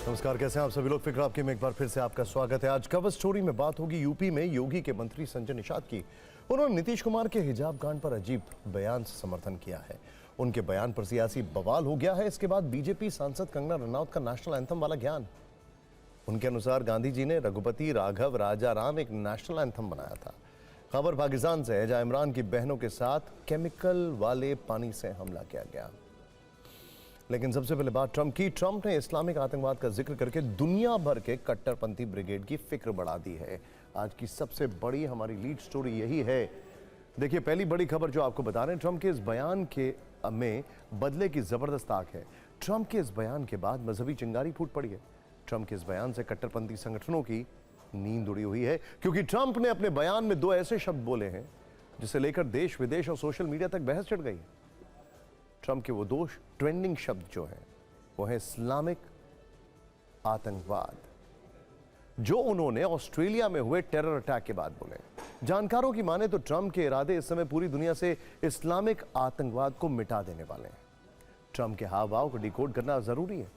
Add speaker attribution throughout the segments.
Speaker 1: नमस्कार, कैसे हैं आप सभी लोग। फिक्र आपके में एक बार फिर से आपका स्वागत है। आज कवर स्टोरी में बात होगी यूपी में योगी के मंत्री संजय निषाद की। उन्होंने नीतीश कुमार के हिजाब कांड पर अजीब बयान से समर्थन किया है। उनके बयान पर सियासी बवाल हो गया है। इसके बाद बीजेपी सांसद कंगना रनौत का नेशनल एंथम वाला ज्ञान। उनके अनुसार गांधी जी ने रघुपति राघव राजा राम एक नेशनल एंथम बनाया था। खबर पाकिस्तान से है, जहां इमरान की बहनों के साथ केमिकल वाले पानी से हमला किया गया। लेकिन सबसे पहले बात ट्रंप की। ट्रंप ने इस्लामिक आतंकवाद का जिक्र करके दुनिया भर के कट्टरपंथी ब्रिगेड की फिक्र बढ़ा दी है। आज की सबसे बड़ी हमारी लीड स्टोरी यही है। देखिए, पहली बड़ी खबर जो आपको बता रहे हैं, ट्रंप के इस बयान के में बदले की जबरदस्त आग है। ट्रंप के इस बयान के बाद मजहबी चिंगारी फूट पड़ी है। ट्रंप के इस बयान से कट्टरपंथी संगठनों की नींद उड़ी हुई है, क्योंकि ट्रंप ने अपने बयान में दो ऐसे शब्द बोले हैं जिसे लेकर देश विदेश और सोशल मीडिया तक बहस छिड़ गई। ट्रंप के वो दो ट्रेंडिंग शब्द जो हैं वो है इस्लामिक आतंकवाद, जो उन्होंने ऑस्ट्रेलिया में हुए टेरर अटैक के बाद बोले। जानकारों की माने तो ट्रंप के इरादे इस समय पूरी दुनिया से इस्लामिक आतंकवाद को मिटा देने वाले हैं। ट्रंप के हाव भाव को डिकोड करना जरूरी है,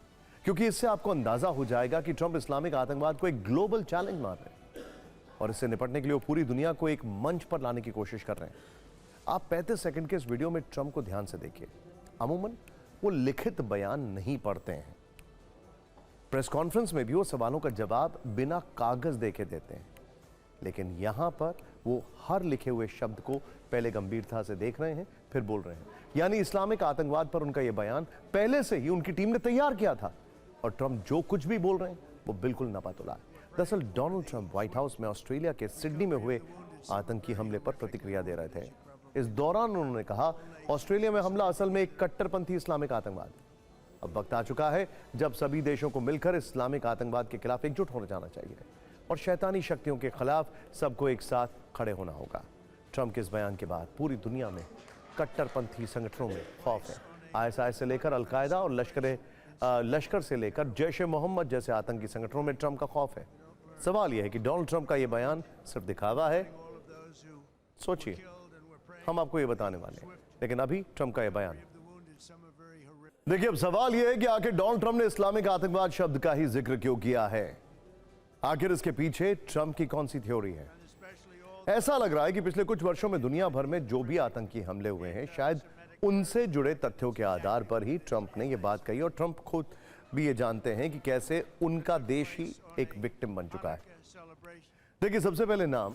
Speaker 1: क्योंकि इससे आपको अंदाजा हो जाएगा कि ट्रंप इस्लामिक आतंकवाद को एक ग्लोबल चैलेंज मान रहे हैं और इससे निपटने के लिए वो पूरी दुनिया को एक मंच पर लाने की कोशिश कर रहे हैं। आप 35 सेकंड के इस वीडियो में ट्रंप को ध्यान से देखिए। अमूमन वो लिखित बयान नहीं पढ़ते हैं। प्रेस कॉन्फ्रेंस में भी वो सवालों का जवाब बिना कागज देखे देते हैं, लेकिन यहां पर वो हर लिखे हुए शब्द को पहले गंभीरता से देख रहे हैं, फिर बोल रहे हैं। यानी इस्लामिक आतंकवाद पर उनका यह बयान पहले से ही उनकी टीम ने तैयार किया था और ट्रंप जो कुछ भी बोल रहे हैं वो बिल्कुल नापातुला है। दरअसल डोनाल्ड ट्रंप व्हाइट हाउस में ऑस्ट्रेलिया के सिडनी में हुए आतंकी हमले पर प्रतिक्रिया दे रहे थे। इस दौरान उन्होंने कहा, ऑस्ट्रेलिया में हमला असल में एक कट्टरपंथी इस्लामिक आतंकवाद। अब वक्त आ चुका है जब सभी देशों को मिलकर इस्लामिक आतंकवाद के खिलाफ एकजुट हो जाना चाहिए और शैतानी शक्तियों के खिलाफ सबको एक साथ खड़े होना होगा। ट्रंप के इस बयान के बाद पूरी दुनिया में कट्टरपंथी संगठनों में खौफ है। आईएसआई से लेकर अलकायदा और लश्कर से लेकर जैश ए मोहम्मद जैसे आतंकी संगठनों में ट्रंप का खौफ है। सवाल यह है कि डोनाल्ड ट्रंप का यह बयान सिर्फ दिखावा है? सोचिए, हम आपको ये बताने वाले हैं। लेकिन अभी ट्रंप का ये बयान देखिए। अब सवाल यह है कि आखिर डोनाल्ड ट्रंप ने इस्लामिक आतंकवाद शब्द का ही जिक्र क्यों किया है? आखिर इसके पीछे ट्रंप की कौन सी थ्योरी है? ऐसा लग रहा है कि पिछले कुछ वर्षों में दुनिया भर में जो भी आतंकी हमले हुए हैं, शायद उनसे जुड़े तथ्यों के आधार पर ही ट्रंप ने यह बात कही और ट्रंप खुद भी ये जानते हैं कि कैसे उनका देश ही एक विक्टिम बन चुका है। देखिए, सबसे पहले नाम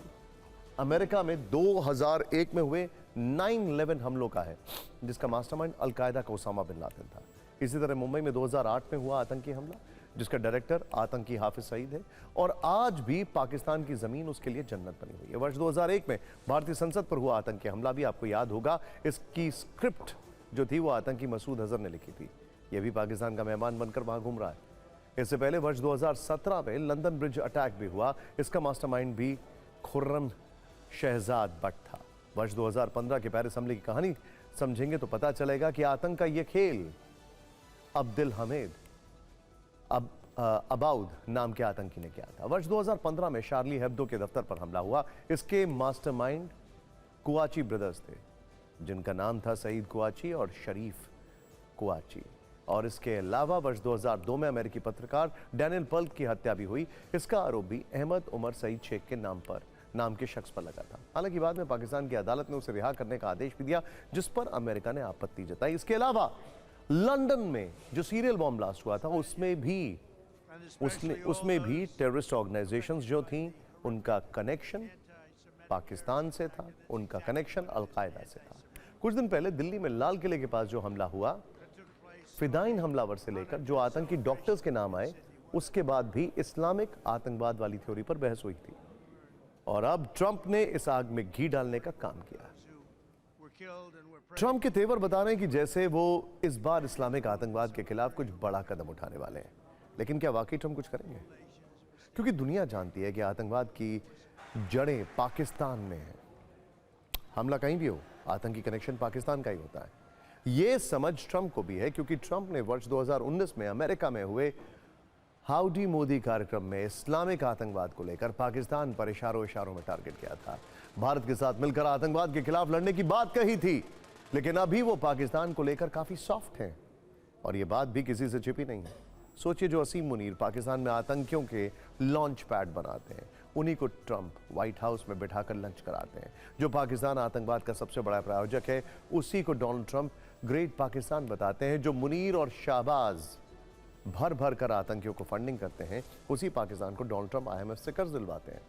Speaker 1: अमेरिका में 2001 में हुए 9/11 हमलों का है, जिसका मास्टरमाइंड अलकायदा का उसामा बिन लादेन था। इसी तरह मुंबई में 2008 में हुआ आतंकी हमला, जिसका डायरेक्टर आतंकी हाफिज सईद है और आज भी पाकिस्तान की जमीन उसके लिए जन्नत बनी हुई है। वर्ष 2001 में भारतीय संसद पर हुआ आतंकी हमला भी आपको याद होगा। इसकी स्क्रिप्ट जो थी वो आतंकी मसूद अजहर ने लिखी थी। यह भी पाकिस्तान का मेहमान बनकर वहां घूम रहा है। इससे पहले वर्ष 2017 में लंदन ब्रिज अटैक भी हुआ। इसका मास्टरमाइंड भी खुर्रम शहजाद बट था। वर्ष 2015 के पेरिस हमले की कहानी समझेंगे तो पता चलेगा कि आतंक का यह खेल अब्दुल हमीद अबाउद नाम के आतंकी ने किया था। वर्ष 2015 में शार्ली हेब्दो के दफ्तर पर हमला हुआ। इसके मास्टरमाइंड कुआची ब्रदर्स थे, जिनका नाम था सईद कुआची और शरीफ कुआची। और इसके अलावा वर्ष 2002 में अमेरिकी पत्रकार डैनियल पर्ल की हत्या भी हुई। इसका आरोप भी अहमद उमर सईद शेख के नाम के शख्स पर लगा था। हालांकि बाद में पाकिस्तान की अदालत ने उसे रिहा करने का आदेश भी दिया, जिस पर अमेरिका ने आपत्ति जताई। इसके अलावा लंदन में जो सीरियल बॉम्ब ब्लास्ट हुआ था, उसमें भी टेररिस्ट ऑर्गेनाइजेशंस जो थी, उनका कनेक्शन पाकिस्तान से था, उनका कनेक्शन अलकायदा से था। कुछ दिन पहले दिल्ली में लाल किले के पास जो हमला हुआ, फिदाइन हमलावर से लेकर जो आतंकी डॉक्टर्स के नाम आए, उसके बाद भी इस्लामिक आतंकवाद वाली थ्योरी पर बहस हुई थी। और अब ट्रंप ने इस आग में घी डालने का काम किया। ट्रंप के तेवर बता रहे हैं कि जैसे वो इस बार इस्लामिक आतंकवाद के खिलाफ कुछ बड़ा कदम उठाने वाले हैं। लेकिन क्या वाकई ट्रंप कुछ करेंगे? क्योंकि दुनिया जानती है कि आतंकवाद की जड़ें पाकिस्तान में हैं। हमला कहीं भी हो, आतंकी कनेक्शन पाकिस्तान का ही होता है। यह समझ ट्रंप को भी है, क्योंकि ट्रंप ने वर्ष 2019 में अमेरिका में हुए हाउडी मोदी कार्यक्रम में इस्लामिक आतंकवाद को लेकर पाकिस्तान पर इशारों में टारगेट किया था। भारत के साथ मिलकर आतंकवाद के खिलाफ लड़ने की बात कही थी, लेकिन अभी वो पाकिस्तान को लेकर काफी सॉफ्ट हैं और ये बात भी किसी से छिपी नहीं है। सोचिए, जो असीम मुनीर पाकिस्तान में आतंकियों के लॉन्च पैड बनाते हैं, उन्हीं को ट्रंप व्हाइट हाउस में बिठाकर लंच कराते हैं। जो पाकिस्तान आतंकवाद का सबसे बड़ा प्रायोजक है, उसी को डोनाल्ड ट्रंप ग्रेट पाकिस्तान बताते हैं। जो मुनीर और शाहबाज भर भर कर आतंकियों को फंडिंग करते हैं, उसी पाकिस्तान को डोनाल्ड ट्रंप IMF से कर्ज दिलवाते हैं।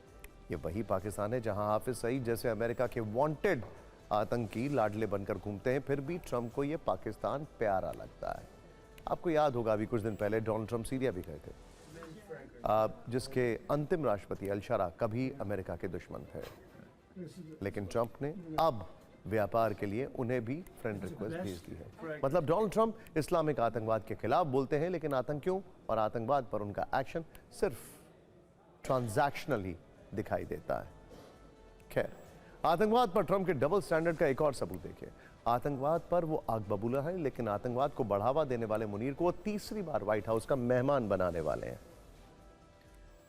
Speaker 1: ये वही पाकिस्तान है जहां हाफिज सईद जैसे अमेरिका के वांटेड आतंकी लाडले बनकर घूमते हैं, फिर भी ट्रंप को ये पाकिस्तान प्यारा लगता है। आपको याद होगा, अभी कुछ दिन पहले डोनाल्ड ट्रंप सीरिया भी गए थे, जिसके अंतिम राष्ट्रपति अल-शरा कभी अमेरिका के दुश्मन थे, लेकिन ट्रंप ने अब व्यापार के लिए उन्हें भी फ्रेंड रिक्वेस्ट भेज दी है। मतलब डोनाल्ड ट्रंप इस्लामिक आतंकवाद के खिलाफ बोलते हैं, लेकिन आतंकियों और आतंकवाद पर उनका एक्शन सिर्फ ट्रांजैक्शनल ही दिखाई देता है। खैर, आतंकवाद पर ट्रंप के डबल स्टैंडर्ड का एक और सबूत देखिए। आतंकवाद पर वो आग बबूला है, लेकिन आतंकवाद को बढ़ावा देने वाले मुनीर को वो तीसरी बार व्हाइट हाउस का मेहमान बनाने वाले हैं।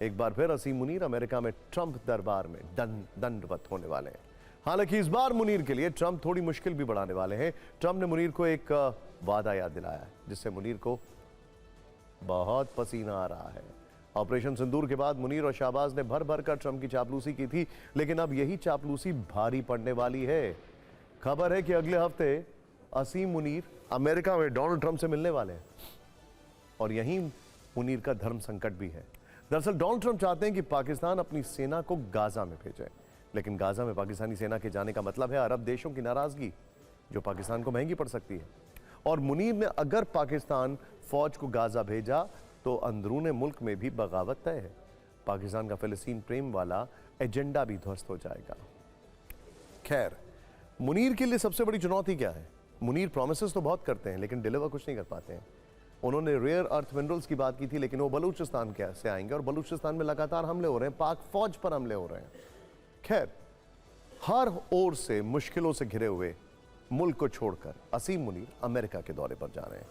Speaker 1: एक बार फिर असीम मुनीर अमेरिका में ट्रंप दरबार में दंडवत होने वाले हैं। हालांकि इस बार मुनीर के लिए ट्रंप थोड़ी मुश्किल भी बढ़ाने वाले हैं। ट्रंप ने मुनीर को एक वादा याद दिलाया है, जिससे मुनीर को बहुत पसीना आ रहा है। ऑपरेशन सिंदूर के बाद मुनीर और शाहबाज ने भर भर कर ट्रंप की चापलूसी की थी, लेकिन अब यही चापलूसी भारी पड़ने वाली है। खबर है कि अगले हफ्ते असीम मुनीर अमेरिका में डोनाल्ड ट्रंप से मिलने वाले हैं, और यहीं मुनीर का धर्म संकट भी है। दरअसल डोनाल्ड ट्रंप चाहते हैं कि पाकिस्तान अपनी सेना को गाजा में भेजे, लेकिन गाजा में पाकिस्तानी सेना के जाने का मतलब है अरब देशों की नाराजगी, जो पाकिस्तान को महंगी पड़ सकती है। और मुनीर ने अगर पाकिस्तान फौज को गाजा भेजा तो अंदरूने मुल्क में भी बगावत तय है। पाकिस्तान का फिलिस्तीन प्रेम वाला एजेंडा भी ध्वस्त हो जाएगा। खैर, मुनीर के लिए सबसे बड़ी चुनौती क्या है? मुनीर प्रॉमिसेस तो बहुत करते हैं, लेकिन डिलीवर कुछ नहीं कर पाते हैं। उन्होंने रेयर अर्थ मिनरल्स की बात की थी, लेकिन वो बलूचिस्तान से आएंगे, और बलूचिस्तान में लगातार हमले हो रहे हैं, पाक फौज पर हमले हो रहे हैं। खैर, हर ओर से मुश्किलों से घिरे हुए मुल्क को छोड़कर असीम मुनीर अमेरिका के दौरे पर जा रहे हैं।